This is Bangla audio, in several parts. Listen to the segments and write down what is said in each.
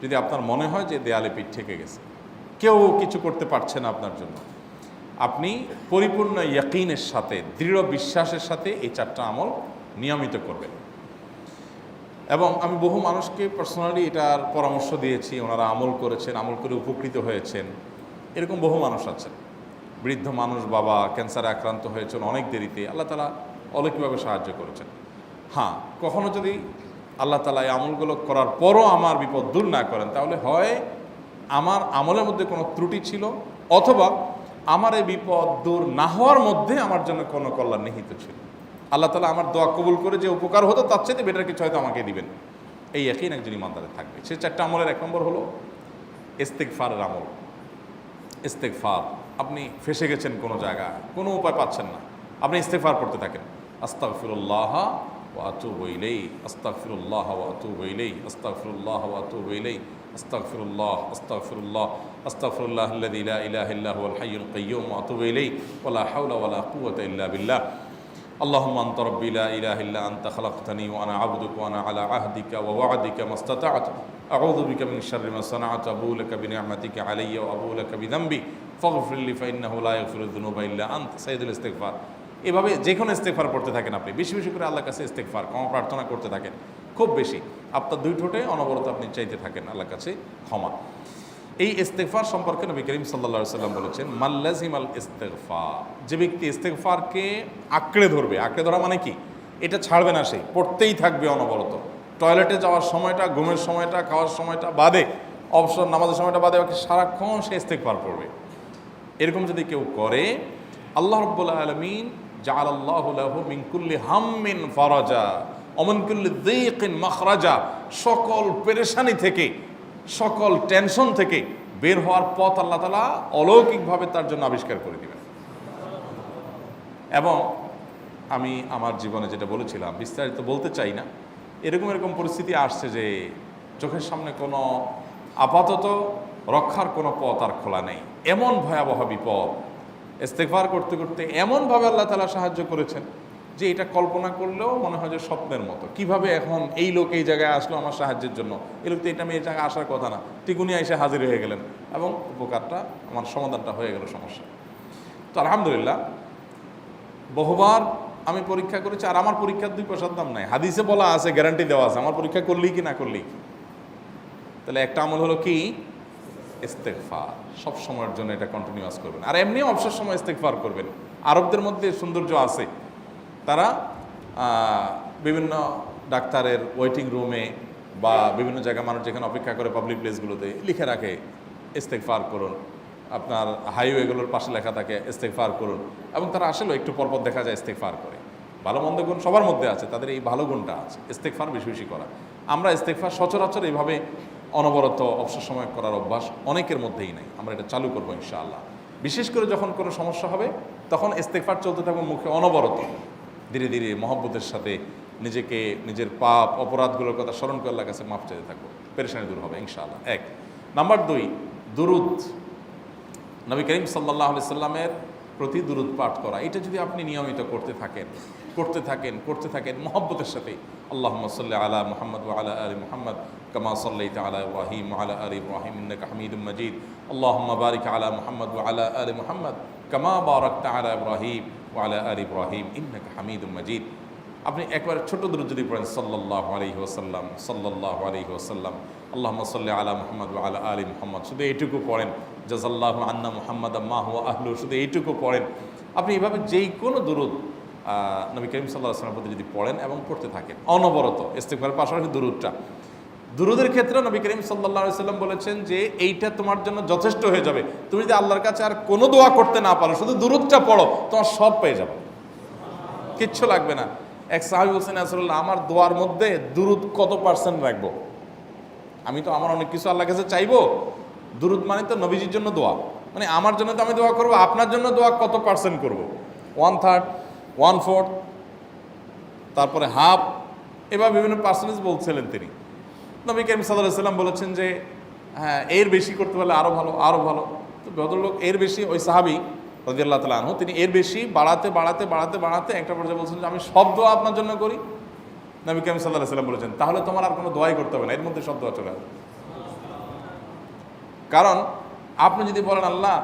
যদি আপনার মনে হয় যে দেয়ালে পিঠ ঠেকে গেছে, কেউ কিছু করতে পারছে না আপনার জন্য, আপনি পরিপূর্ণ ইয়াকিনের সাথে, দৃঢ় বিশ্বাসের সাথে এই 4টা আমল নিয়মিত করবেন। এবং আমি বহু মানুষকে পার্সোনালি এটার পরামর্শ দিয়েছি, ওনারা আমল করেছেন, আমল করে উপকৃত হয়েছেন। এরকম বহু মানুষ আছেন, বৃদ্ধ মানুষ, বাবা ক্যান্সারে আক্রান্ত হয়েছেন অনেক দেরিতে, আল্লাহ তাআলা অলৌকিকভাবে সাহায্য করেছেন। হ্যাঁ, কখনো যদি আল্লাহ তাআলা এই আমলগুলো করার পরও আমার বিপদ দূর না করেন, তাহলে হয় আমার আমলের মধ্যে কোনো ত্রুটি ছিল, অথবা আমার এই বিপদ দূর না হওয়ার মধ্যে আমার জন্য কোনো কল্যাণ নিহিত ছিল। আল্লাহ তাআলা আমার দোয়া কবুল করে যে উপকার হতো তার চাইতে বেটার কিছু হয়তো আমাকে দিবেন, এই ইয়াকিন একজন ইমানদারের থাকবে। সেই 4টা আমলের 1 নম্বর হলো ইস্তেগফারের আমল। ইস্তেগফার, আপনি ফেসে গেছেন কোনো জায়গায়, কোনো উপায় পাচ্ছেন না, আপনি ইস্তেগফার করতে থাকেন। আস্তাগফিরুল্লাহ ওয়া আতুবু ইলাইহি, আস্তাগফিরুল্লাহ ওয়া আতুবু ইলাইহি, আস্তাগফিরুল্লাহ ওয়া আতুবু ইলাইহি, আস্তাগফিরুল্লাহ, আস্তাগফিরুল্লাহ, আস্তাগফিরুল্লাহাল্লাযী লা ইলাহা ইল্লা হুয়াল হাইয়ুল কাইয়্যুম ওয়া আতুবু ইলাইহি ওয়া লা হাওলা ওয়া লা কুওয়াতা ইল্লা বিল্লাহ। اللهم أنت ربي لا إله إلا أنت خلقتني وأنا عبدك وأنا على عهدك ووعدك ما استطعت أعوذ بك من شر ما صنعت أبوء لك بنعمتك علي وأبوء لك بذنبي فاغفر لي فإنه لا يغفر الذنوب إلا أنت সাইয়্যিদুল ইস্তিগফার। এভাবে যে কোনো ইস্তিগফার করতে থাকেন, আপনি বেশি বেশি করে আল্লাহর কাছে ইস্তিগফার, ক্ষমা প্রার্থনা করতে থাকেন, খুব বেশি। আপনার 2 ঠোঁটে অনবরত আপনি চাইতে থাকেন আল্লাহর কাছে ক্ষমা। এই ইস্তেগফার সম্পর্কে নবী করিম সাল্লাল্লাহু আলাইহি ওয়াসাল্লাম বলেছেন, মাল্লাজিমাল ইস্তেগফার, যে ব্যক্তি ইস্তেগফারকে আঁকড়ে ধরবে, আঁকড়ে ধরা মানে কি, এটা ছাড়বে না, সে পড়তেই থাকবে অনবরত। টয়লেটে যাওয়ার সময়টা, ঘুমের সময়টা, খাওয়ার সময়টা বাদে, অবসর নামাজের সময়টা বাদে, বাকি সারাক্ষণ সে ইস্তেগফার পড়বে। এরকম যদি কেউ করে, আল্লাহ রাব্বুল আলামিন জাআলাল্লাহু লাহু মিন কুল্লি হাম্মিন ফারাজা ওয়া মিন কুল্লি যিকিন মাখরাজা, সকল পেরেশানি থেকে, সকল টেনশন থেকে বের হওয়ার পথ আল্লাহ তাআলা অলৌকিকভাবে তার জন্য আবিষ্কার করে দিবেন। এবং আমি আমার জীবনে যেটা বলেছিলাম, বিস্তারিত বলতে চাই না, এরকম পরিস্থিতি আসছে যে চোখের সামনে কোনো আপাতত রক্ষার কোনো পথ আর খোলা নেই, এমন ভয়াবহ বিপদ। ইস্তেগফার করতে করতে এমনভাবে আল্লাহ তাআলা সাহায্য করেছেন যে এটা কল্পনা করলেও মনে হয় যে স্বপ্নের মতো। কিভাবে এখন এই লোক এই জায়গায় আসলো আমার সাহায্যের জন্য, এই লোক তো এটা আমি এই জায়গায় আসার কথা না, টিকুনি এসে হাজির হয়ে গেলেন এবং উপকারটা, আমার সমাধানটা হয়ে গেল সমস্যা। তো আলহামদুলিল্লাহ, বহুবার আমি পরীক্ষা করেছি, আর আমার পরীক্ষার 2 পয়সার দাম নাই। হাদিসে বলা আছে, গ্যারান্টি দেওয়া আছে, আমার পরীক্ষা করলেই কি না করলেই। তাহলে একটা আমল হলো কি, ইস্তেগফার। সব সময়ের জন্য এটা কন্টিনিউয়াস করবেন, আর এমনিও অবসর সময় ইস্তেগফার করবেন। আরবদের মধ্যে সৌন্দর্য আছে, তারা বিভিন্ন ডাক্তারের ওয়েটিং রুমে বা বিভিন্ন জায়গায় মানুষ যেখানে অপেক্ষা করে পাবলিক প্লেসগুলোতে লিখে রাখে ইস্তেগফার করুন, আপনার হাইওয়েগুলোর পাশে লেখা থাকে ইস্তেগফার করুন, এবং তারা আসলেও একটু পরপর দেখা যায় ইস্তেগফার করে। ভালো মন্দ গুণ সবার মধ্যে আছে, তাদের এই ভালো গুণটা আছে, ইস্তেগফার বেশি বেশি করা। আমরা ইস্তেগফার সচরাচর এইভাবে অনবরত অবসর সময় করার অভ্যাস অনেকের মধ্যেই নাই। আমরা এটা চালু করবো ইনশাআল্লাহ। বিশেষ করে যখন কোনো সমস্যা হবে, তখন ইস্তেগফার চলতে থাকবে মুখে অনবরত। ধীরে ধীরে মহব্বতের সাথে নিজেকে, নিজের পাপ অপরাধগুলোর কথা স্মরণ করে আল্লাহর কাছে মাফ চাইতে থাকবো, পেরেশানি দূর হবে ইনশাআল্লাহ। 1 নাম্বার 2, দুরুদ। নবী করিম সাল্লাল্লাহু আলাইহি সাল্লামের প্রতি দুরুদ পাঠ করা, এটা যদি আপনি নিয়মিত করতে থাকেন মহব্বতের সাথে, আল্লাহুম্মা সাল্লি আলা মুহাম্মদ ওয়া আলা আলি মুহাম্মদ কামা সাল্লাইতা আলা ইব্রাহিম ওয়া আলা আলি ইব্রাহিম ইন্নাকা হামিদুম মাজিদ, আল্লাহুম্মা বারিক আলা মুহাম্মদ ওয়া আলা আলি মুহাম্মদ কামা বারাকতা আলা ইব্রাহিম ওয়া আলা আলি ইব্রাহিম ইন্নাকা হামিদুম মাজিদ। আপনি একবার ছোট দুরূদ যদি পড়েন, সাল্লাল্লাহু আলাইহি ওয়াসাল্লাম, সাল্লাল্লাহু আলাইহি ওয়াসাল্লাম, আল্লাহুম্মা সাল্লি আলা মুহাম্মদ ওয়া আলা আলি মুহাম্মদ, শুধু এইটুকু পড়েন। জাযাল্লাহু আন্না মুহাম্মাদাম মা হুয়া আহলু, শুধু এইটুকু পড়েন। আপনি এভাবে যেই কোনো দুরূদ নবী করিম সাল্লাল্লাহু আলাইহি ওয়াসাল্লামের প্রতি যদি পড়েন এবং পড়তে থাকেন অনবরত, ইস্তেগফারের পাশাপাশি দুরূদের ক্ষেত্রে নবী করিম সাল্লাল্লাহু আলাইহি ওয়াসাল্লাম বলেছেন যে এইটা তোমার জন্য যথেষ্ট হয়ে যাবে। তুমি যদি আল্লাহর কাছে আর কোনো দোয়া করতে না পারো, শুধু দুরূদটা পড়ো, তোমার সব পেয়ে যাবে, কিচ্ছু লাগবে না। এক সাহাবী বলছেন, রাসূলুল্লাহ, আমার দোয়ার মধ্যে দুরূদ কত পার্সেন্ট রাখবো? আমি তো আমার অনেক কিছু আল্লাহর কাছে চাইবো, দুরূদ মানে তো নবীজির জন্য দোয়া, মানে আমার জন্য তো আমি দোয়া করবো, আপনার জন্য দোয়া কত পার্সেন্ট করবো? 1/3, 1/4, তারপরে হাফ, এবার বিভিন্ন পার্সেন্টেজ বলছিলেন তিনি। নবী করিম সাল্লাল্লাহু আলাইহি ওয়াসাল্লাম বলেছেন যে হ্যাঁ, এর বেশি করতে পারলে আরও ভালো, আরও ভালো। তো ভদ্রলোক এর বেশি, ওই সাহাবী রাদিয়াল্লাহু তাআলা আনহু, তিনি এর বেশি বাড়াতে একটা পর্যায়ে বলছেন যে আমি সব দোয়া আপনার জন্য করি। নবী করিম সাল্লাল্লাহু আলাইহি ওয়াসাল্লাম বলেছেন, তাহলে তোমার আর কোনো দোয়াই করতে হবে না, এর মধ্যে সব দোয়া চলে আসবে। কারণ আপনি যদি বলেন আল্লাহ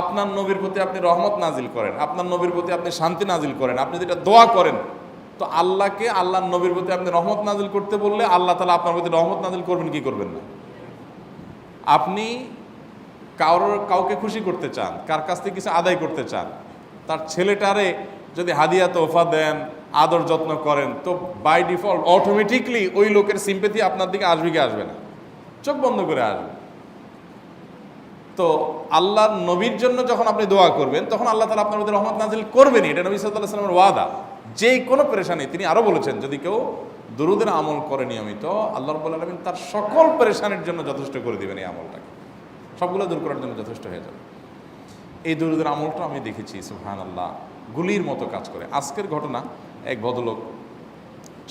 আপনার নবীর প্রতি আপনি রহমত নাজিল করেন, আপনার নবীর প্রতি আপনি শান্তি নাজিল করেন, আপনি যেটা দোয়া করেন, তো আল্লাহকে আল্লাহর নবীর প্রতি আপনি রহমত নাজিল করতে বললে আল্লাহ তাআলা আপনার প্রতি রহমত নাজিল করবেন কি করবেন না? আপনি কাউকে খুশি করতে চান, কার কাছ থেকে কিছু আদায় করতে চান, তার ছেলেটারে যদি হাদিয়া তোহফা দেন, আদর যত্ন করেন, তো বাই ডিফল্ট অটোমেটিকলি ওই লোকের সিম্পেথি আপনার দিকে আসবে কি আসবে না? চোখ বন্ধ করে আসবে। তো আল্লাহর নবীর জন্য যখন আপনি দোয়া করবেন তখন আল্লাহ তাআলা আপনার মধ্যে রহমত নাজিল করবেনই, এটা নবী সাল্লাল্লাহু আলাইহি ওয়াসাল্লামের ওয়াদা। যে কোনো পেরেশানি, তিনি আরও বলেছেন যদি কেউ দুরুদের আমল করে নিয়মিত, আল্লাহ রাব্বুল আলামিন তার সকল পেরেশানির জন্য যথেষ্ট করে দিবেন। এই আমলটাকে সবগুলো দূর করার জন্য যথেষ্ট হয়ে যাবে। এই দুরুদের আমলটা আমি দেখেছি সুবহানাল্লাহ গুলির মতো কাজ করে। আজকের ঘটনা, এক ভদ্রলোক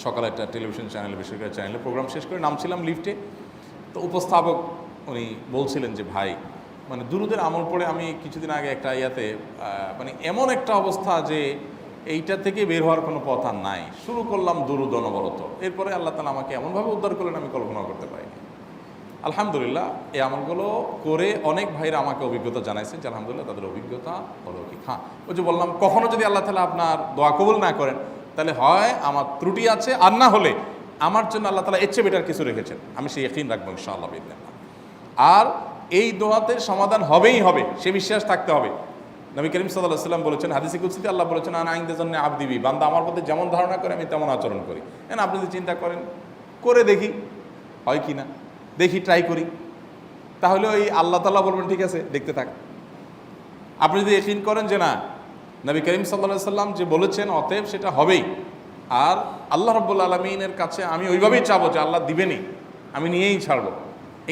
সকালে একটা টেলিভিশন চ্যানেলে, বেসরকারি চ্যানেলে প্রোগ্রাম শেষ করে নামছিলাম লিফটে, তো উপস্থাপক উনি বলছিলেন যে ভাই মানে দুরুদের আমল পড়ে আমি কিছুদিন আগে একটা ইয়াতে মানে এমন একটা অবস্থা যে এইটা থেকে বের হওয়ার কোনো পথ আর নাই, শুরু করলাম দুরুদ অনবরত, এরপরে আল্লাহ তাআলা আমাকে এমনভাবে উদ্ধার করলেন আমি কল্পনা করতে পারিনি। আলহামদুলিল্লাহ এই আমলগুলো করে অনেক ভাইরা আমাকে অভিজ্ঞতা জানাইছেন যে আলহামদুলিল্লাহ তাদের অভিজ্ঞতা অলৌকিক। হ্যাঁ, ওই যে বললাম কখনো যদি আল্লাহ তাআলা আপনার দোয়া কবুল না করেন তাহলে হয় আমার ত্রুটি আছে, আর না হলে আমার জন্য আল্লাহ তাআলা এর চেয়ে বেটার কিছু রেখেছেন, আমি সেই ইয়াকিন রাখবো ইনশাআল্লাহ বিইذنিল্লাহ। আর এই দোয়াতে সমাধান হবেই হবে, সে বিশ্বাস থাকতে হবে। নবী করিম সাল্লাল্লাহু আলাইহি ওয়াসাল্লাম বলেছেন, হাদিসে কুদসিতে আল্লাহ বলেছেন আনা ইনদা যান্নি আবদি বি, বান্দা আমার প্রতি যেমন ধারণা করে আমি তেমন আচরণ করি। আপনি যদি চিন্তা করেন করে দেখি হয় কি না, দেখি ট্রাই করি, তাহলে ওই আল্লাহ তাআলা বলবেন ঠিক আছে দেখতে থাক। আপনি যদি ইয়াকিন করেন যে না নবী করিম সাল্লাল্লাহু আলাইহি ওয়াসাল্লাম যে বলেছেন অতএব সেটা হবেই, আর আল্লাহ রাব্বুল আলামিনের কাছে আমি ওইভাবেই চাবো যে আল্লাহ দিবেনই, আমি নিয়েই ছাড়বো,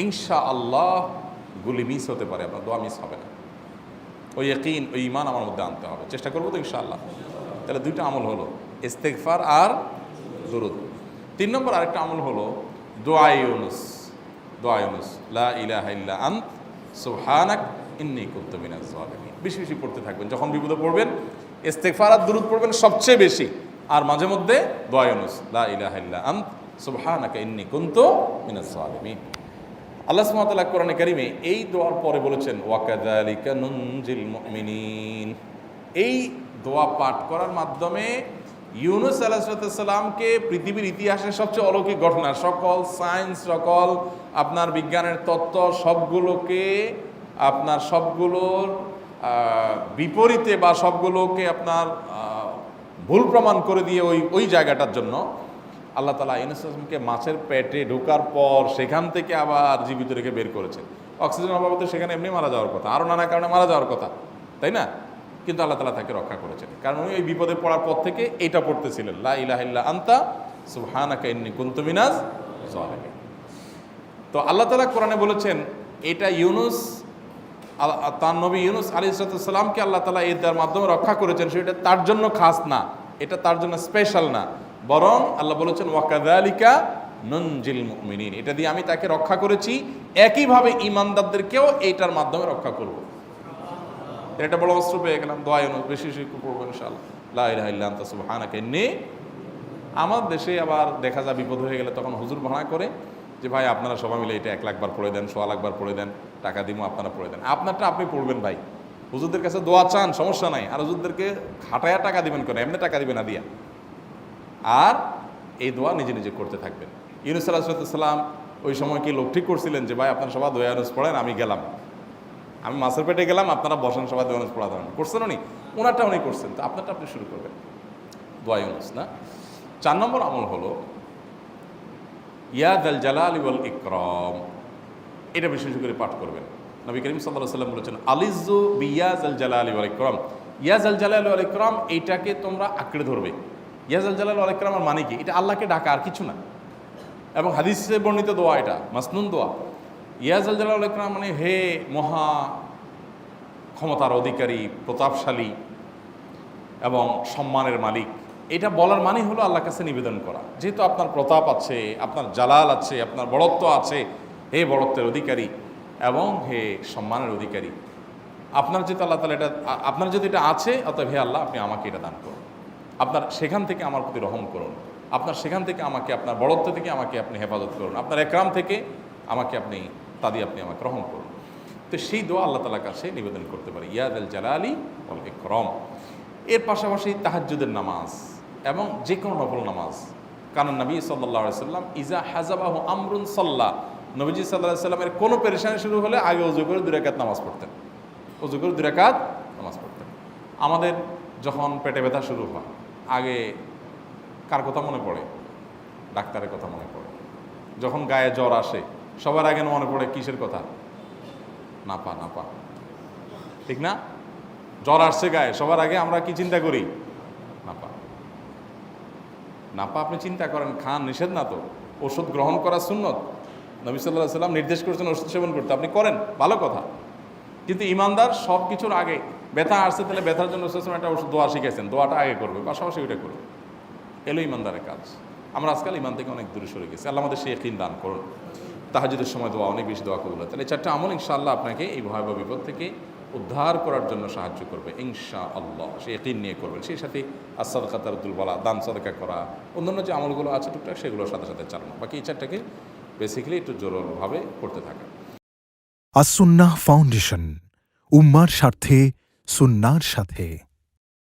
ইনশাআল্লাহ গুলি মিস হতে পারে, আপনার দোয়া মিস হবে না। ওই ইয়াকিন, ওই ঈমান আমার মধ্যে আনতে হবে, চেষ্টা করবো তো ইনশাআল্লাহ। তাহলে দুইটা আমল হলো, ইস্তেগফার আর দুরুদ। 3 নম্বর আরেকটা আমল হলো দোয়া ইউনুস। দোয়া ইউনুস, লা ইলাহা ইল্লা আনত সুবহানাক ইন্নী কুনতু মিনাজ জালিমিন। বেশি বেশি পড়তে থাকবেন, যখন বিপদে পড়বেন ইস্তেগফার আর দুরুদ পড়বেন সবচেয়ে বেশি, আর মাঝে মধ্যে দোয়া ইউনুস, লা ইলাহা ইল্লা আনত সুবহানাকা ইন্নী কুনতু মিনাজ জালিমিন। আল্লাহ সুবহানাহু ওয়া তাআলা কোরআনে কারিমে এই দোয়ার পরে বলেছেন ওয়াকাযালিকা নুনজিল মুমিনিন। এই দোয়া পাঠ করার মাধ্যমে ইউনুস আলাইহিস সালামকে পৃথিবীর ইতিহাসের সবচেয়ে অলৌকিক ঘটনা, সকল সায়েন্স, সকল আপনার বিজ্ঞানের তত্ত্ব সবগুলোকে আপনার সবগুলোর বিপরীতে বা সবগুলোকে আপনার ভুল প্রমাণ করে দিয়ে ওই জায়গাটার জন্য আল্লাহ তাআলা ইউনুস আলাইহিসকে মাছের পেটে ঢোকার পর সেখান থেকে আবার জীবিত রেখে বের করেছেন। অক্সিজেন অভাবে সেখানে এমনি মারা যাওয়ার কথা, আরও নানা কারণে মারা যাওয়ার কথা, তাই না? কিন্তু আল্লাহ তাআলা তাকে রক্ষা করেছেন, কারণ উনি ওই বিপদে পড়ার পর থেকে এইটা পড়তেছিলেন, লা ইলাহা ইল্লা আনতা সুবহানাকা ইন্নী কুনতু মিনাজ জালিমিন। তো আল্লাহ তাআলা কোরআনে বলেছেন এটা ইউনুস, তার নবী ইউনুস আলাইহিস সালামকে আল্লাহ তাআলা এটার মাধ্যমে রক্ষা করেছেন, সেটা তার জন্য খাস না, এটা তার জন্য স্পেশাল না, বরং আল্লাহ বলেছেন ওয়াকাযালিকা নুনজিল মুমিনিন, এটা দিয়ে আমি তাকে রক্ষা করেছি, একইভাবে ঈমানদারদেরকেও এইটার মাধ্যমে রক্ষা করব। এটা বড় অস্ত্র পেয়ে গেলাম। দোয়া ইউনুস বেশি বেশি পড়বো ইনশাআল্লাহ, লা ইলাহা ইল্লা আনতা সুবহানাকা ইন্নী। আমার দেশে আবার দেখা যায় বিপদ হয়ে গেলে তখন হুজুর ভাড়া করে যে ভাই আপনারা সবাই মিলে এটা 1 লাখ বার পড়ে দেন, 1.25 লাখ বার পড়ে দেন, টাকা দিমো আপনারা পড়ে দেন। আপনারটা আপনি পড়বেন ভাই, হুজুরদের কাছে দোয়া চান সমস্যা নাই, আর হুজুরদেরকে খাটায়া টাকা দিবেন কেন, এমনি টাকা দিবেন না দিয়া। আর এই দোয়া নিজে নিজে করতে থাকবেন। ইউনুস আলাইহিস সালাম ওই সময় কি লোক ঠিক করছিলেন যে ভাই আপনারা সবাই দোয়া ইউনুস পড়েন, আমি গেলাম, আমি মাছের পেটে গেলাম, আপনারা বসেন সবাই দোয়া ইউনুস পড়া দেবেন, করছেন উনি? ওনারটা উনি করছেন, তো আপনারটা আপনি শুরু করবেন, দোয়া ইউনুস না। 4 নম্বর আমল হলো ইয়া যাল জালালি ওয়াল ইকরাম, এটা বিশেষ করে পাঠ করবেন। নবী করিম সাল্লাল্লাহু আলাইহি ওয়াসাল্লাম বলেছেন আলিজু বিয়া যাল জালালি ওয়াল ইকরাম, ইয়া যাল জালালি ওয়াল ইকরাম এইটাকে তোমরা আঁকড়ে ধরবে। ইয়া যাল জালালি ওয়াল ইকরামের মানে কি? এটা আল্লাহকে ডাকা, আর কিছু না। এবং হাদিসে বর্ণিত দোয়া, এটা মাসনুন দোয়া। ইয়া যাল জালালি ওয়াল ইকরাম মানে হে মহা ক্ষমতার অধিকারী, প্রতাপশালী এবং সম্মানের মালিক, এটা বলার মানে হলো আল্লাহর কাছে নিবেদন করা, যেহেতু আপনার প্রতাপ আছে, আপনার জালাল আছে, আপনার বড়ত্ব আছে, হে বড়ত্বের অধিকারী এবং হে সম্মানের অধিকারী, আপনার যেহেতু আল্লাহ তাআলা এটা, আপনার যদি এটা আছে, অতএব হে আল্লাহ আপনি আমাকে এটা দান করুন, আপনার সেখান থেকে আমার প্রতি রহম করুন, আপনার সেখান থেকে আমাকে, আপনার বড়ত্ব থেকে আমাকে আপনি হেফাজত করুন, আপনার একরাম থেকে আমাকে আপনি, তা দিয়ে আপনি আমাকে রহম করুন। তো সেই দোয়া আল্লাহ তাআলার কাছে নিবেদন করতে পারি, ইয়া যাল জালালি ওয়াল ইকরাম। এর পাশাপাশি তাহাজ্জুদের নামাজ এবং যে কোনো নফল নামাজ। কারণ নবী সাল্লাল্লাহু আলাইহি সাল্লাম ইজা হাজাবাহু আমরুন সাল্লা, নবীজি সাল্লাল্লাহু আলাইহি সাল্লামের কোনো পেরেশানি শুরু হলে আগে ওযু করে 2 রাকাত নামাজ পড়তেন, ওযু করে 2 রাকাত নামাজ পড়তেন। আমাদের যখন পেটে ব্যথা শুরু হয় আগে কার কথা মনে পড়ে? ডাক্তারের কথা মনে পড়ে। যখন গায়ে জ্বর আসে সবার আগে মনে পড়ে কিসের কথা? নাপা, নাপা, ঠিক না? জ্বর আসছে গায়ে, সবার আগে আমরা কি চিন্তা করি? নাপা। নাপা আপনি চিন্তা করেন, খান, নিষেধ না তো, ওষুধ গ্রহণ করা সুন্নত। নবী সাল্লাল্লাহু আলাইহি সাল্লাম নির্দেশ করেছেন ওষুধ সেবন করতে, আপনি করেন, ভালো কথা। কিন্তু ইমানদার সব কিছুর আগে ব্যথা আসছে, তাহলে ব্যথার জন্য একটা ওষুধ দোয়া শিখেছেন, দোয়াটা আগে করবে, পাশাপাশি ওইটা করবে। এলো ইমানদারের কাজ। আমরা আজকাল ইমান থেকে অনেক দূরে সরে গেছি। আল্লাহ আমাদের সেই ইয়াকিন দান করুন। তাহাজ্জুদের সময় দোয়া, অনেক বেশি দোয়া কবুল হয়। তাহলে 4টা আমল ইনশাআল্লাহ আপনাকে এই ভয়াবহ বিপদ থেকে উদ্ধার করার জন্য সাহায্য করবে ইনশাআল্লাহ। সে ইয়াকিন নিয়ে করবেন। সেই সাথে as-সাদকা তারদুল বালা, দান সাদকা করা, অন্যান্য যে আমলগুলো আছে টুকটাক সেগুলোর সাথে সাথে চালানো। বাকি এই 4টাকে বেসিক্যালি একটু জোরভাবে করতে থাকা। আস-সুন্নাহ ফাউন্ডেশন, উম্মার স্বার্থে সুন্নাহর সাথে।